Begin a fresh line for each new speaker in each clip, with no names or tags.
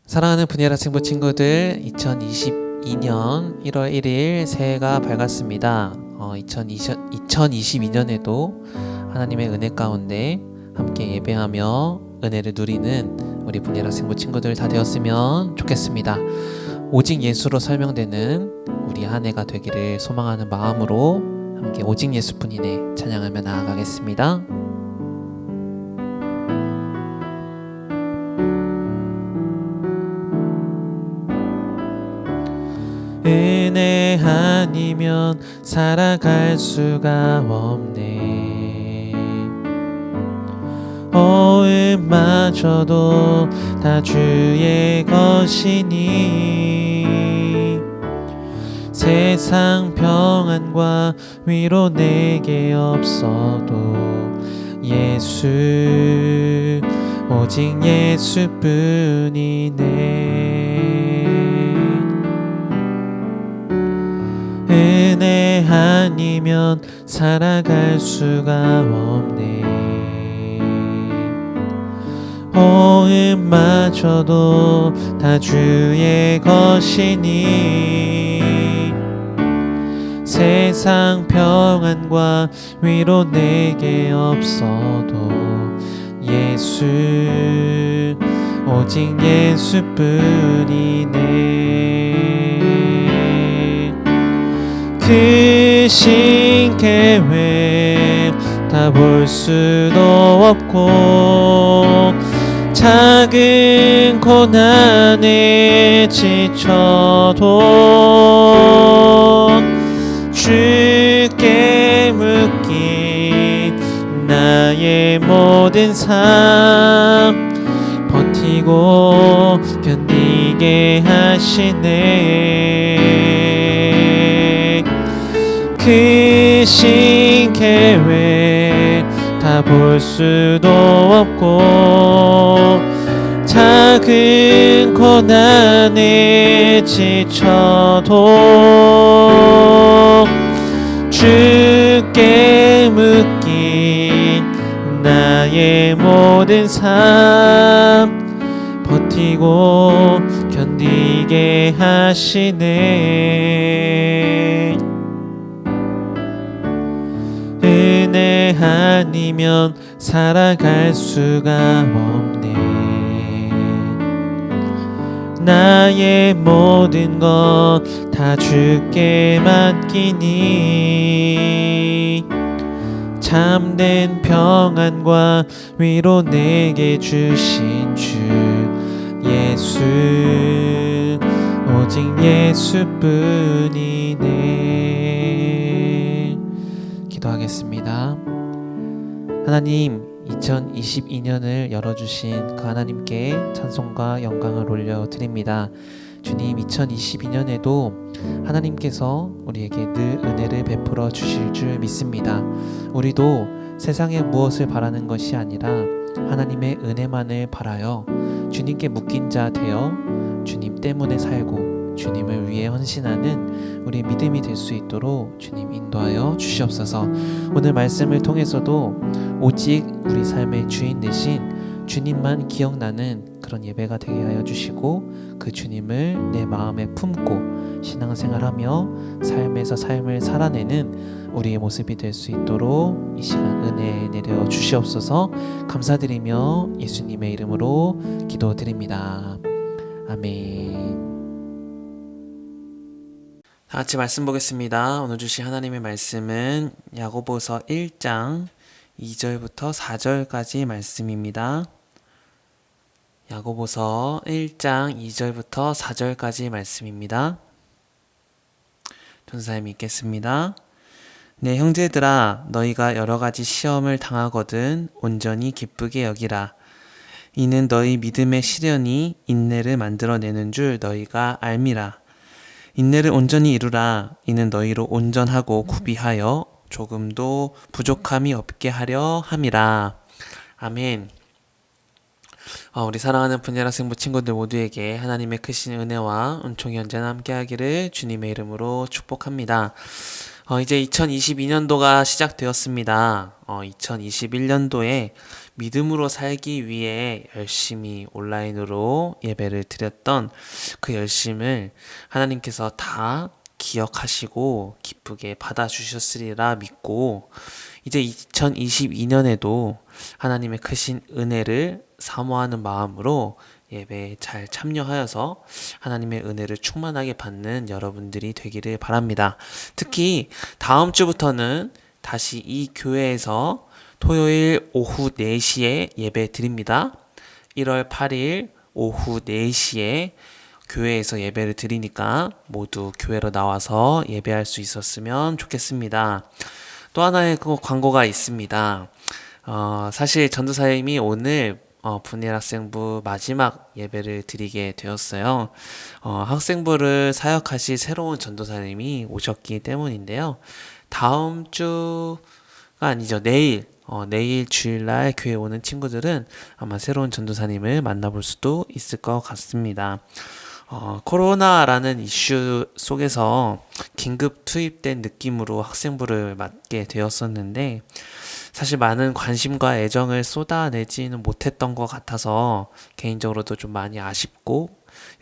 사랑하는 분야라 친구 친구들, 2022년 1월 1일 새해가 밝았습니다. 2022년에도 하나님의 은혜 가운데 함께 예배하며 은혜를 누리는 우리 분야라 친구 친구들 다 되었으면 좋겠습니다. 오직 예수로 설명되는 우리 한 해가 되기를 소망하는 마음으로 함께 오직 예수뿐이네 찬양하며 나아가겠습니다. 은혜 아니면 살아갈 수가 없네. 마저도 다 주의 것이니 세상 평안과 위로 내게 없어도 예수, 오직 예수뿐이네. 은혜 아니면 살아갈 수가 없네. 마저도 다 주의 것이니 세상 평안과 위로 내게 없어도 예수, 오직 예수뿐이네. 크신 계획 다 볼 수도 없고 작은 고난에 지쳐도 주께 묶인 나의 모든 삶 버티고 견디게 하시네. 크신 계획 다 볼 수도 없고 작은 고난에 지쳐도 주께 묶인 나의 모든 삶 버티고 견디게 하시네. 은혜 아니면 살아갈 수가 없네. 나의 모든 것 다 주께 맡기니 참된 평안과 위로 내게 주신 주 예수, 오직 예수뿐이네. 기도하겠습니다. 하나님, 2022년을 열어주신 그 하나님께 찬송과 영광을 올려드립니다. 주님, 2022년에도 하나님께서 우리에게 늘 은혜를 베풀어 주실 줄 믿습니다. 우리도 세상에 무엇을 바라는 것이 아니라 하나님의 은혜만을 바라여 주님께 묶인 자 되어 주님 때문에 살고 주님을 위해 헌신하는 우리의 믿음이 될 수 있도록 주님 인도하여 주시옵소서. 오늘 말씀을 통해서도 오직 우리 삶의 주인 되신 주님만 기억나는 그런 예배가 되게 하여 주시고 그 주님을 내 마음에 품고 신앙생활하며 삶에서 삶을 살아내는 우리의 모습이 될 수 있도록 이 시간 은혜 내려 주시옵소서. 감사드리며 예수님의 이름으로 기도드립니다. 아멘. 다 같이 말씀 보겠습니다. 오늘 주신 하나님의 말씀은 야고보서 1장 2절부터 4절까지 말씀입니다. 야고보서 1장 2절부터 4절까지 말씀입니다. 전사님 읽겠습니다. 내 형제들아, 너희가 여러 가지 시험을 당하거든 온전히 기쁘게 여기라. 이는 너희 믿음의 시련이 인내를 만들어내는 줄 너희가 알미라. 인내를 온전히 이루라. 이는 너희로 온전하고 구비하여 조금도 부족함이 없게 하려 함이라. 아멘. 우리 사랑하는 분야라 승부 친구들 모두에게 하나님의 크신 은혜와 은총이 언제나 함께하기를 주님의 이름으로 축복합니다. 이제 2022년도가 시작되었습니다. 2021년도에 믿음으로 살기 위해 열심히 온라인으로 예배를 드렸던 그 열심을 하나님께서 다 기억하시고 기쁘게 받아주셨으리라 믿고, 이제 2022년에도 하나님의 크신 은혜를 사모하는 마음으로 예배에 잘 참여하여서 하나님의 은혜를 충만하게 받는 여러분들이 되기를 바랍니다. 특히 다음 주부터는 다시 이 교회에서 토요일 오후 4시에 예배 드립니다. 1월 8일 오후 4시에 교회에서 예배를 드리니까 모두 교회로 나와서 예배할 수 있었으면 좋겠습니다. 또 하나의 광고가 있습니다. 사실 전도사님이 오늘 분일 학생부 마지막 예배를 드리게 되었어요. 학생부를 사역하실 새로운 전도사님이 오셨기 때문인데요. 다음 주가 아니죠. 내일 주일날 교회 오는 친구들은 아마 새로운 전도사님을 만나볼 수도 있을 것 같습니다. 코로나라는 이슈 속에서 긴급 투입된 느낌으로 학생부를 맡게 되었었는데, 사실 많은 관심과 애정을 쏟아내지는 못했던 것 같아서 개인적으로도 좀 많이 아쉽고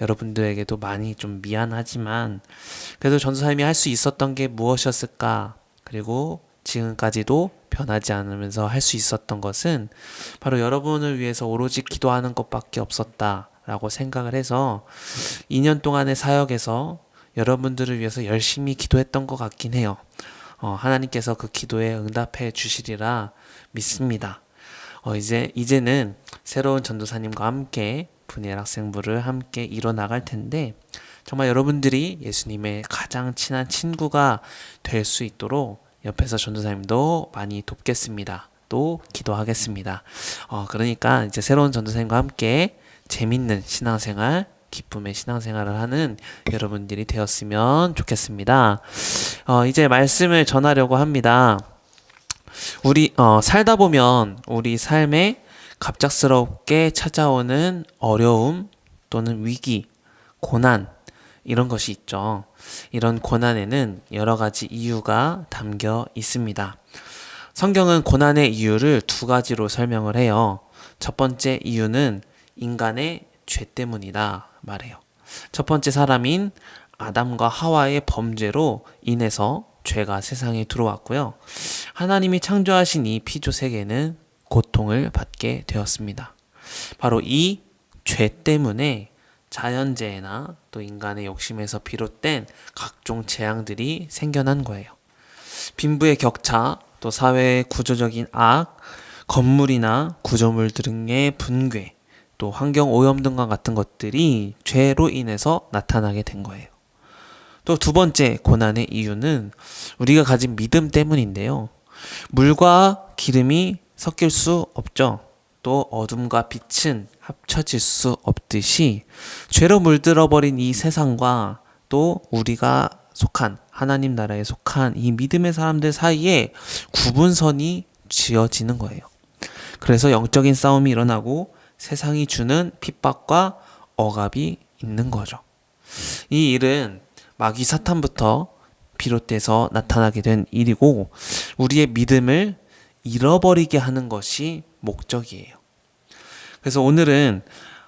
여러분들에게도 많이 좀 미안하지만, 그래도 전도사님이 할 수 있었던 게 무엇이었을까, 그리고 지금까지도 변하지 않으면서 할 수 있었던 것은 바로 여러분을 위해서 오로지 기도하는 것밖에 없었다 라고 생각을 해서 2년 동안의 사역에서 여러분들을 위해서 열심히 기도했던 것 같긴 해요. 하나님께서 그 기도에 응답해 주시리라 믿습니다. 이제는 새로운 전도사님과 함께 분일 학생부를 함께 이뤄나갈 텐데, 정말 여러분들이 예수님의 가장 친한 친구가 될 수 있도록 옆에서 전도사님도 많이 돕겠습니다. 또 기도하겠습니다. 그러니까 이제 새로운 전도사님과 함께 재밌는 신앙생활, 기쁨의 신앙생활을 하는 여러분들이 되었으면 좋겠습니다. 이제 말씀을 전하려고 합니다. 우리 살다 보면 우리 삶에 갑작스럽게 찾아오는 어려움 또는 위기, 고난, 이런 것이 있죠. 이런 고난에는 여러 가지 이유가 담겨 있습니다. 성경은 고난의 이유를 2가지로 설명을 해요. 첫 번째 이유는 인간의 죄 때문이다 말해요. 첫 번째 사람인 아담과 하와의 범죄로 인해서 죄가 세상에 들어왔고요. 하나님이 창조하신 이 피조 세계는 고통을 받게 되었습니다. 바로 이 죄 때문에 자연재해나 또 인간의 욕심에서 비롯된 각종 재앙들이 생겨난 거예요. 빈부의 격차, 또 사회의 구조적인 악, 건물이나 구조물 등의 붕괴, 또 환경 오염 등과 같은 것들이 죄로 인해서 나타나게 된 거예요. 또 2번째 고난의 이유는 우리가 가진 믿음 때문인데요. 물과 기름이 섞일 수 없죠. 또 어둠과 빛은 합쳐질 수 없듯이 죄로 물들어버린 이 세상과 또 우리가 속한 하나님 나라에 속한 이 믿음의 사람들 사이에 구분선이 지어지는 거예요. 그래서 영적인 싸움이 일어나고 세상이 주는 핍박과 억압이 있는 거죠. 이 일은 마귀 사탄부터 비롯돼서 나타나게 된 일이고, 우리의 믿음을 잃어버리게 하는 것이 목적이에요. 그래서 오늘은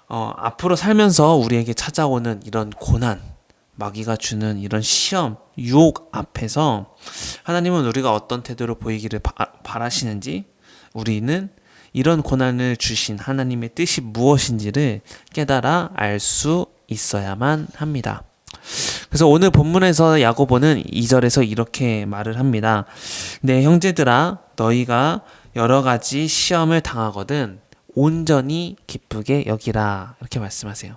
앞으로 살면서 우리에게 찾아오는 이런 고난, 마귀가 주는 이런 시험, 유혹 앞에서 하나님은 우리가 어떤 태도로 보이기를 바라시는지, 우리는 이런 고난을 주신 하나님의 뜻이 무엇인지를 깨달아 알 수 있어야만 합니다. 그래서 오늘 본문에서 야고보는 2절에서 이렇게 말을 합니다. 내 형제들아, 너희가 여러 가지 시험을 당하거든 온전히 기쁘게 여기라, 이렇게 말씀하세요.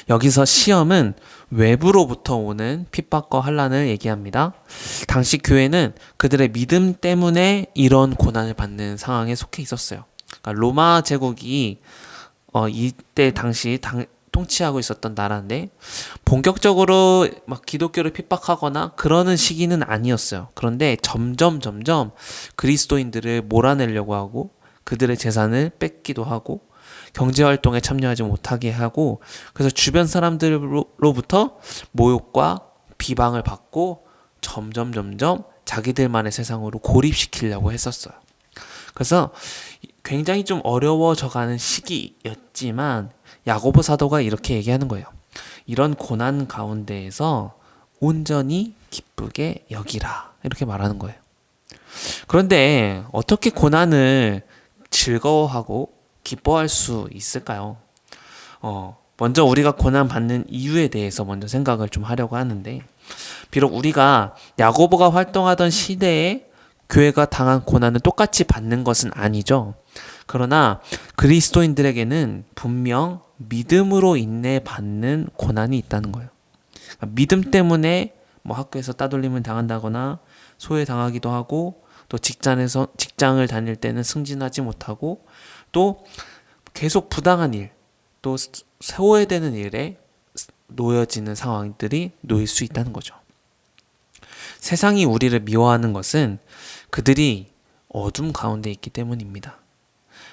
여기서 시험은 외부로부터 오는 핍박과 환난을 얘기합니다. 당시 교회는 그들의 믿음 때문에 이런 고난을 받는 상황에 속해 있었어요. 그러니까 로마 제국이 이때 당시 통치하고 있었던 나라인데, 본격적으로 막 기독교를 핍박하거나 그러는 시기는 아니었어요. 그런데 점점 그리스도인들을 몰아내려고 하고 그들의 재산을 뺏기도 하고 경제활동에 참여하지 못하게 하고, 그래서 주변 사람들로부터 모욕과 비방을 받고 점점 자기들만의 세상으로 고립시키려고 했었어요. 그래서 굉장히 좀 어려워져가는 시기였지만 야고보 사도가 이렇게 얘기하는 거예요. 이런 고난 가운데에서 온전히 기쁘게 여기라, 이렇게 말하는 거예요. 그런데 어떻게 고난을 즐거워하고 기뻐할 수 있을까요? 먼저 우리가 고난 받는 이유에 대해서 먼저 생각을 좀 하려고 하는데, 비록 우리가 야고보가 활동하던 시대에 교회가 당한 고난을 똑같이 받는 것은 아니죠. 그러나 그리스도인들에게는 분명 믿음으로 인해 받는 고난이 있다는 거예요. 믿음 때문에 뭐 학교에서 따돌림을 당한다거나 소외당하기도 하고, 또 직장을 다닐 때는 승진하지 못하고, 또 계속 부당한 일, 또 소외되는 일에 놓여지는 상황들이 놓일 수 있다는 거죠. 세상이 우리를 미워하는 것은 그들이 어둠 가운데 있기 때문입니다.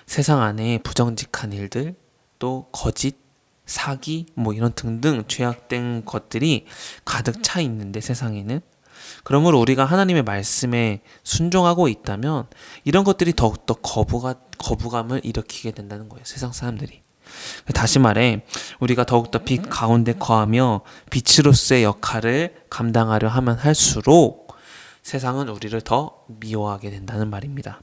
세상 안에 부정직한 일들, 또 거짓, 사기, 뭐 이런 등등 죄악된 것들이 가득 차 있는데, 세상에는. 그러므로 우리가 하나님의 말씀에 순종하고 있다면 이런 것들이 더욱더 거부감을 일으키게 된다는 거예요. 세상 사람들이. 다시 말해, 우리가 더욱더 빛 가운데 거하며 빛으로서의 역할을 감당하려 하면 할수록 세상은 우리를 더 미워하게 된다는 말입니다.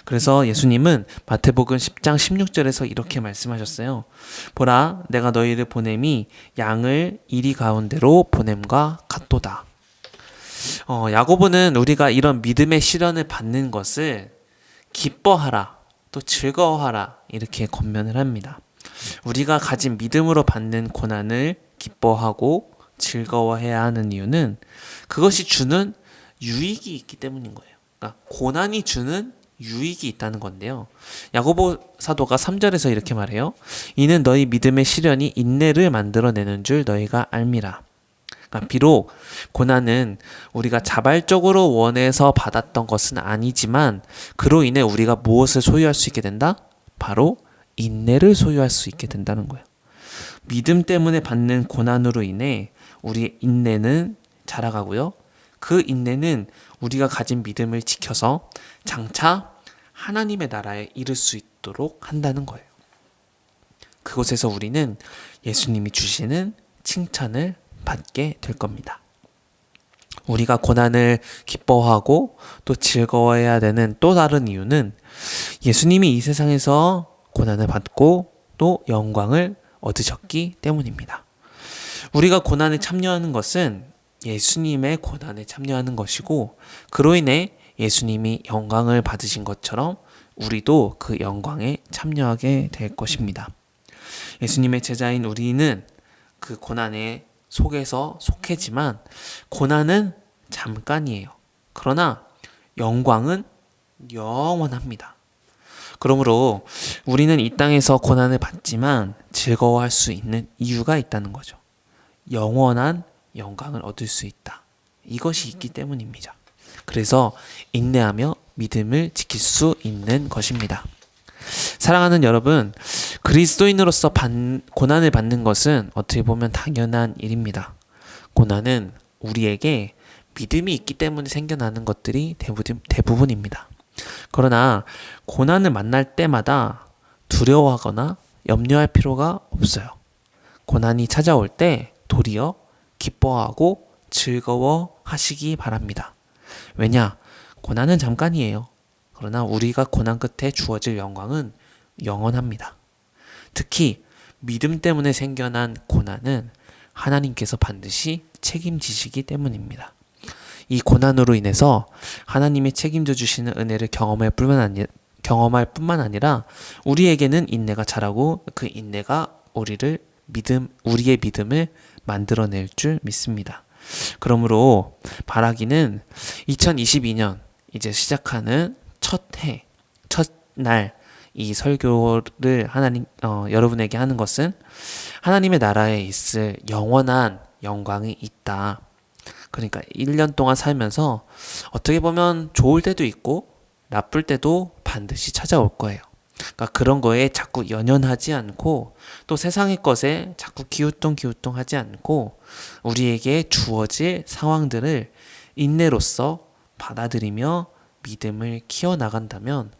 그래서 예수님은 마태복음 10장 16절에서 이렇게 말씀하셨어요. 보라, 내가 너희를 보냄이 양을 이리 가운데로 보냄과 같도다. 야고보는 우리가 이런 믿음의 시련을 받는 것을 기뻐하라, 또 즐거워하라, 이렇게 권면을 합니다. 우리가 가진 믿음으로 받는 고난을 기뻐하고 즐거워해야 하는 이유는 그것이 주는 유익이 있기 때문인 거예요. 그러니까 고난이 주는 유익이 있다는 건데요. 야고보 사도가 3절에서 이렇게 말해요. 이는 너희 믿음의 시련이 인내를 만들어내는 줄 너희가 알미라. 그러니까 비록 고난은 우리가 자발적으로 원해서 받았던 것은 아니지만 그로 인해 우리가 무엇을 소유할 수 있게 된다? 바로 인내를 소유할 수 있게 된다는 거예요. 믿음 때문에 받는 고난으로 인해 우리의 인내는 자라가고요. 그 인내는 우리가 가진 믿음을 지켜서 장차 하나님의 나라에 이를 수 있도록 한다는 거예요. 그곳에서 우리는 예수님이 주시는 칭찬을 받게 될 겁니다. 우리가 고난을 기뻐하고 또 즐거워해야 되는 또 다른 이유는 예수님이 이 세상에서 고난을 받고 또 영광을 얻으셨기 때문입니다. 우리가 고난에 참여하는 것은 예수님의 고난에 참여하는 것이고, 그로 인해 예수님이 영광을 받으신 것처럼 우리도 그 영광에 참여하게 될 것입니다. 예수님의 제자인 우리는 그 고난의 속에서 속해지만 고난은 잠깐이에요. 그러나 영광은 영원합니다. 그러므로 우리는 이 땅에서 고난을 받지만 즐거워할 수 있는 이유가 있다는 거죠. 영원한 영광을 얻을 수 있다. 이것이 있기 때문입니다. 그래서 인내하며 믿음을 지킬 수 있는 것입니다. 사랑하는 여러분, 그리스도인으로서 고난을 받는 것은 어떻게 보면 당연한 일입니다. 고난은 우리에게 믿음이 있기 때문에 생겨나는 것들이 대부분입니다. 그러나 고난을 만날 때마다 두려워하거나 염려할 필요가 없어요. 고난이 찾아올 때 도리어 기뻐하고 즐거워하시기 바랍니다. 왜냐? 고난은 잠깐이에요. 그러나 우리가 고난 끝에 주어질 영광은 영원합니다. 특히 믿음 때문에 생겨난 고난은 하나님께서 반드시 책임지시기 때문입니다. 이 고난으로 인해서 하나님이 책임져 주시는 은혜를 경험할 뿐만 아니라 우리에게는 인내가 자라고 그 인내가 우리의 믿음을 만들어낼 줄 믿습니다. 그러므로 바라기는 2022년 이제 시작하는 첫날 이 설교를 여러분에게 하는 것은 하나님의 나라에 있을 영원한 영광이 있다. 그러니까 1년 동안 살면서 어떻게 보면 좋을 때도 있고 나쁠 때도 반드시 찾아올 거예요. 그러니까 그런 거에 자꾸 연연하지 않고 또 세상의 것에 자꾸 기우뚱하지 않고 우리에게 주어질 상황들을 인내로써 받아들이며 믿음을 키워나간다면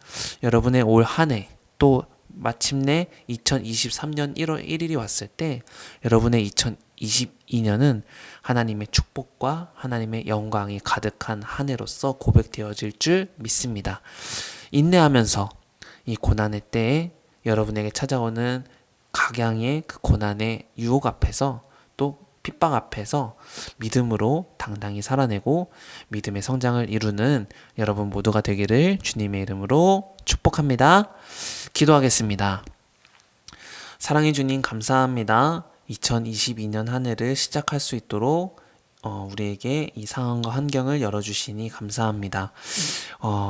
여러분의 올 한 해 또 마침내 2023년 1월 1일이 왔을 때 여러분의 2022년은 하나님의 축복과 하나님의 영광이 가득한 한 해로서 고백되어질 줄 믿습니다. 인내하면서 이 고난의 때에 여러분에게 찾아오는 각양의 그 고난의 유혹 앞에서 또 핍박 앞에서 믿음으로 당당히 살아내고 믿음의 성장을 이루는 여러분 모두가 되기를 주님의 이름으로 축복합니다. 기도하겠습니다. 사랑해 주님 감사합니다. 2022년 한 해를 시작할 수 있도록 우리에게 이 상황과 환경을 열어주시니 감사합니다.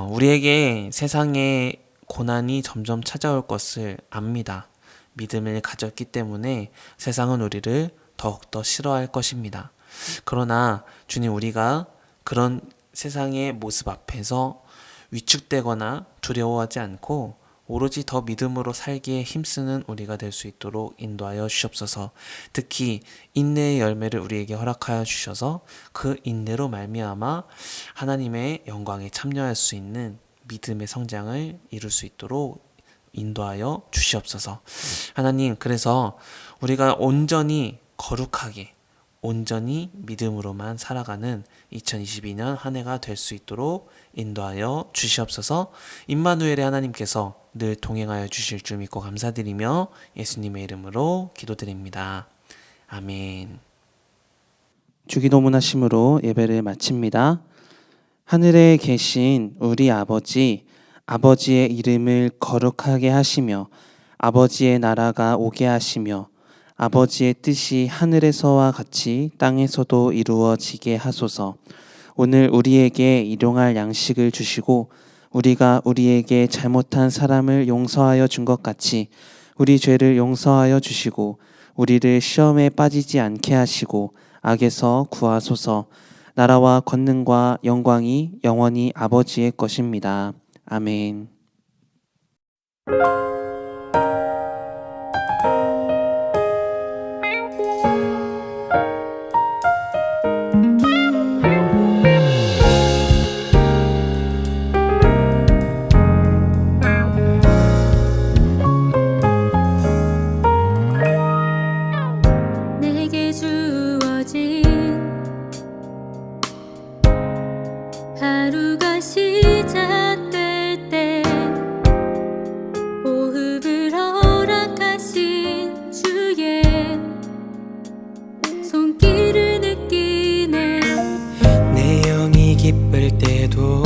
우리에게 세상에 고난이 점점 찾아올 것을 압니다. 믿음을 가졌기 때문에 세상은 우리를 더욱더 싫어할 것입니다. 그러나 주님, 우리가 그런 세상의 모습 앞에서 위축되거나 두려워하지 않고 오로지 더 믿음으로 살기에 힘쓰는 우리가 될 수 있도록 인도하여 주시옵소서. 특히 인내의 열매를 우리에게 허락하여 주셔서 그 인내로 말미암아 하나님의 영광에 참여할 수 있는 믿음의 성장을 이룰 수 있도록 인도하여 주시옵소서. 하나님, 그래서 우리가 온전히 거룩하게 온전히 믿음으로만 살아가는 2022년 한 해가 될 수 있도록 인도하여 주시옵소서. 임마누엘의 하나님께서 늘 동행하여 주실 줄 믿고 감사드리며 예수님의 이름으로 기도드립니다. 아멘. 주기도문하심으로 예배를 마칩니다. 하늘에 계신 우리 아버지, 아버지의 이름을 거룩하게 하시며 아버지의 나라가 오게 하시며 아버지의 뜻이 하늘에서와 같이 땅에서도 이루어지게 하소서. 오늘 우리에게 일용할 양식을 주시고 우리가 우리에게 잘못한 사람을 용서하여 준 것 같이 우리 죄를 용서하여 주시고 우리를 시험에 빠지지 않게 하시고 악에서 구하소서. 나라와 권능과 영광이 영원히 아버지의 것입니다. 아멘.
내게 주어진 하루가 시작될 때 호흡을 허락하신 주의 손길을 느끼네.
내 영이 기쁠 때도